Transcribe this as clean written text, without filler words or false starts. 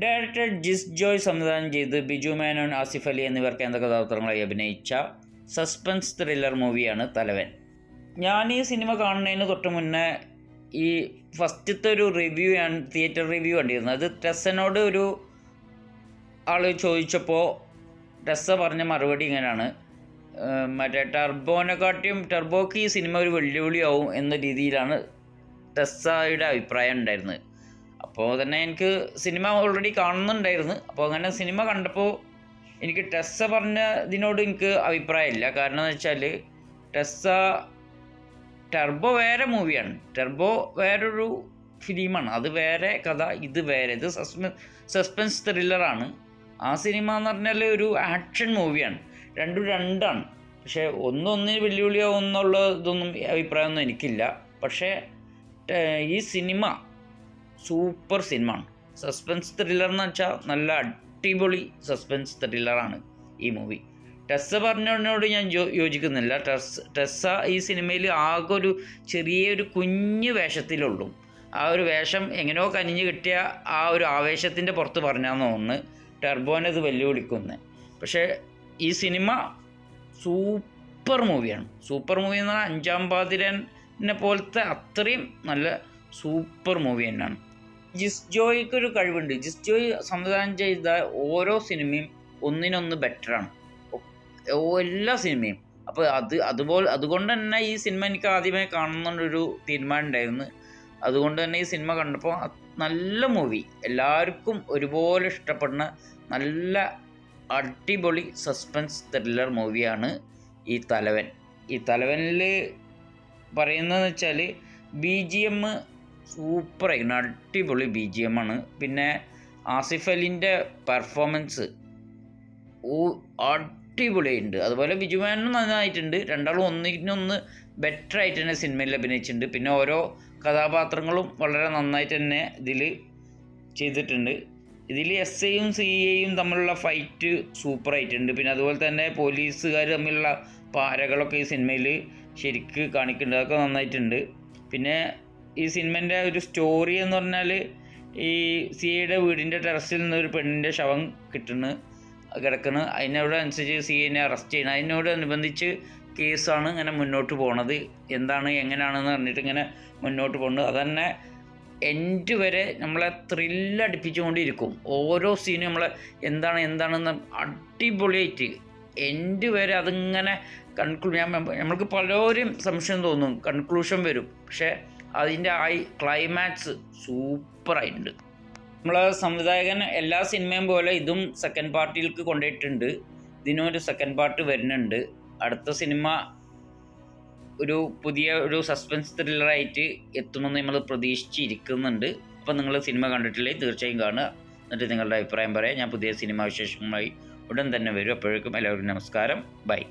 Director ജിസ് ജോയ് സംവിധാനം ചെയ്ത് ബിജു മേനോൻ, ആസിഫ് അലി എന്നിവർ കേന്ദ്ര കഥാപാത്രങ്ങളായി അഭിനയിച്ച സസ്പെൻസ് ത്രില്ലർ മൂവിയാണ് തലവൻ. ഞാൻ ഈ സിനിമ കാണുന്നതിന് തൊട്ട് മുന്നേ ഈ ഫസ്റ്റത്തെ ഒരു റിവ്യൂ ആണ്, തിയേറ്റർ റിവ്യൂ കണ്ടിരുന്നത്. അത് ടെസ്സനോട് ഒരു ആൾ ചോദിച്ചപ്പോൾ ടെസ്സ പറഞ്ഞ മറുപടി ഇങ്ങനെയാണ്, മറ്റേ ടർബോക്ക് ഈ സിനിമ ഒരു വെല്ലുവിളിയാവും എന്ന രീതിയിലാണ് ടെസ്സയുടെ അഭിപ്രായം ഉണ്ടായിരുന്നത്. അപ്പോൾ തന്നെ എനിക്ക് സിനിമ ഓൾറെഡി കാണുന്നുണ്ടായിരുന്നു. അപ്പോൾ അങ്ങനെ സിനിമ കണ്ടപ്പോൾ എനിക്ക് ടെസ്സ പറഞ്ഞ ഇതിനോട് എനിക്ക് അഭിപ്രായമില്ല. കാരണം എന്ന് വെച്ചാൽ ടർബോ വേറെ മൂവിയാണ്, ടർബോ വേറൊരു ഫിലിമാണ്, അത് വേറെ കഥ, ഇത് വേറെ, ഇത് സസ്പെൻസ് ത്രില്ലറാണ്. ആ സിനിമ എന്ന് പറഞ്ഞാൽ ഒരു ആക്ഷൻ മൂവിയാണ്, രണ്ടും രണ്ടാണ്. പക്ഷേ ഒന്നൊന്നിന് വെല്ലുവിളിയാവും എന്നുള്ള ഇതൊന്നും അഭിപ്രായമൊന്നും എനിക്കില്ല. പക്ഷേ ഈ സിനിമ സൂപ്പർ സിനിമയാണ്. സസ്പെൻസ് ത്രില്ലർ എന്ന് വെച്ചാൽ നല്ല അടിപൊളി സസ്പെൻസ് ത്രില്ലറാണ് ഈ മൂവി. ടെസ്സ പറഞ്ഞതിനോട് ഞാൻ യോജിക്കുന്നില്ല. ടെസ്സ ഈ സിനിമയിൽ ആകെ ഒരു ചെറിയൊരു കുഞ്ഞു വേഷത്തിലുള്ളൂ. ആ ഒരു വേഷം എങ്ങനെയോ കനിഞ്ഞ് കിട്ടിയ ആ ഒരു ആവേശത്തിൻ്റെ പുറത്ത് പറഞ്ഞാന്ന് തോന്നുന്നു ടർബോനെ ഇത് വെല്ലുവിളിക്കുന്നത്. പക്ഷേ ഈ സിനിമ സൂപ്പർ മൂവിയാണ്. സൂപ്പർ മൂവി എന്ന് പറഞ്ഞാൽ അഞ്ചാം പാതിരനെ പോലത്തെ അത്രയും നല്ല സൂപ്പർ മൂവി തന്നെയാണ്. ജിസ് ജോയ്ക്കൊരു കഴിവുണ്ട്. ജിസ് ജോയ് സംവിധാനം ചെയ്ത ഓരോ സിനിമയും ഒന്നിനൊന്ന് ബെറ്ററാണ്, എല്ലാ സിനിമയും. അപ്പോൾ അതുകൊണ്ട് തന്നെ ഈ സിനിമ എനിക്ക് ആദ്യമേ കാണുന്നൊരു തീരുമാനം ഉണ്ടായിരുന്നു. അതുകൊണ്ട് തന്നെ ഈ സിനിമ കണ്ടപ്പോൾ നല്ല മൂവി, എല്ലാവർക്കും ഒരുപോലെ ഇഷ്ടപ്പെടുന്ന നല്ല അടിപൊളി സസ്പെൻസ് ത്രില്ലർ മൂവിയാണ് ഈ തലവൻ. ഈ തലവനിൽ പറയുന്നതെന്ന് വെച്ചാൽ BGM സൂപ്പറായിരുന്നു, അടിപൊളി BGM ആണ്. പിന്നെ ആസിഫ് അലിൻ്റെ പെർഫോമൻസ് അടിപൊളിയുണ്ട്. അതുപോലെ ബിജു മേനോനും നന്നായിട്ടുണ്ട്. രണ്ടാളും ഒന്നിനൊന്ന് ബെറ്റർ ആയിട്ട് തന്നെ സിനിമയിൽ അഭിനയിച്ചിട്ടുണ്ട്. പിന്നെ ഓരോ കഥാപാത്രങ്ങളും വളരെ നന്നായിട്ട് തന്നെ ഇതിൽ ചെയ്തിട്ടുണ്ട്. ഇതിൽ SIയും CIയും തമ്മിലുള്ള ഫൈറ്റ് സൂപ്പറായിട്ടുണ്ട്. പിന്നെ അതുപോലെ തന്നെ പോലീസുകാർ തമ്മിലുള്ള പാരകളൊക്കെ ഈ സിനിമയിൽ ശരിക്ക് കാണിക്കുന്നുണ്ട്, അതൊക്കെ നന്നായിട്ടുണ്ട്. പിന്നെ ഈ സിനിമേൻ്റെ ഒരു സ്റ്റോറി എന്ന് പറഞ്ഞാൽ ഈ CIയുടെ വീടിൻ്റെ ടെറസിൽ നിന്ന് ഒരു പെണ്ണിൻ്റെ ശവം കിടക്കുന്നു. അതിനോടനുസരിച്ച് CIനെ അറസ്റ്റ് ചെയ്യണം. അതിനോടനുബന്ധിച്ച് കേസാണ് ഇങ്ങനെ മുന്നോട്ട് പോണത്. എന്താണ് എങ്ങനെയാണെന്ന് പറഞ്ഞിട്ട് ഇങ്ങനെ മുന്നോട്ട് പോകുന്നത്. അതന്നെ എൻഡ് വരെ നമ്മളെ ത്രില്ലടിപ്പിച്ചുകൊണ്ടിരിക്കും. ഓരോ സീനും നമ്മളെ എന്താണെന്ന് അടിപൊളിയായിട്ട് എൻഡ് വരെ അതിങ്ങനെ നമ്മൾക്ക് പലരും സംശയം തോന്നും, കൺക്ലൂഷൻ വരും. പക്ഷേ അതിൻ്റെ ക്ലൈമാക്സ് സൂപ്പറായിട്ടുണ്ട്. നമ്മളെ സംവിധായകൻ എല്ലാ സിനിമയും പോലെ ഇതും സെക്കൻഡ് പാർട്ടിലേക്ക് കൊണ്ടുപോയിട്ടുണ്ട്. ഇതിനൊരു സെക്കൻഡ് പാർട്ട് വരുന്നുണ്ട്. അടുത്ത സിനിമ ഒരു പുതിയ ഒരു സസ്പെൻസ് ത്രില്ലറായിട്ട് എത്തുമെന്ന് നമ്മൾ പ്രതീക്ഷിച്ചിരിക്കുന്നുണ്ട്. അപ്പോൾ നിങ്ങൾ സിനിമ കണ്ടിട്ടില്ലേ തീർച്ചയായും കാണുക, എന്നിട്ട് നിങ്ങളുടെ അഭിപ്രായം പറയാം. ഞാൻ പുതിയ സിനിമാ വിശേഷങ്ങളുമായി ഉടൻ തന്നെ വരും. അപ്പോഴേക്കും എല്ലാവർക്കും നമസ്കാരം, ബൈ.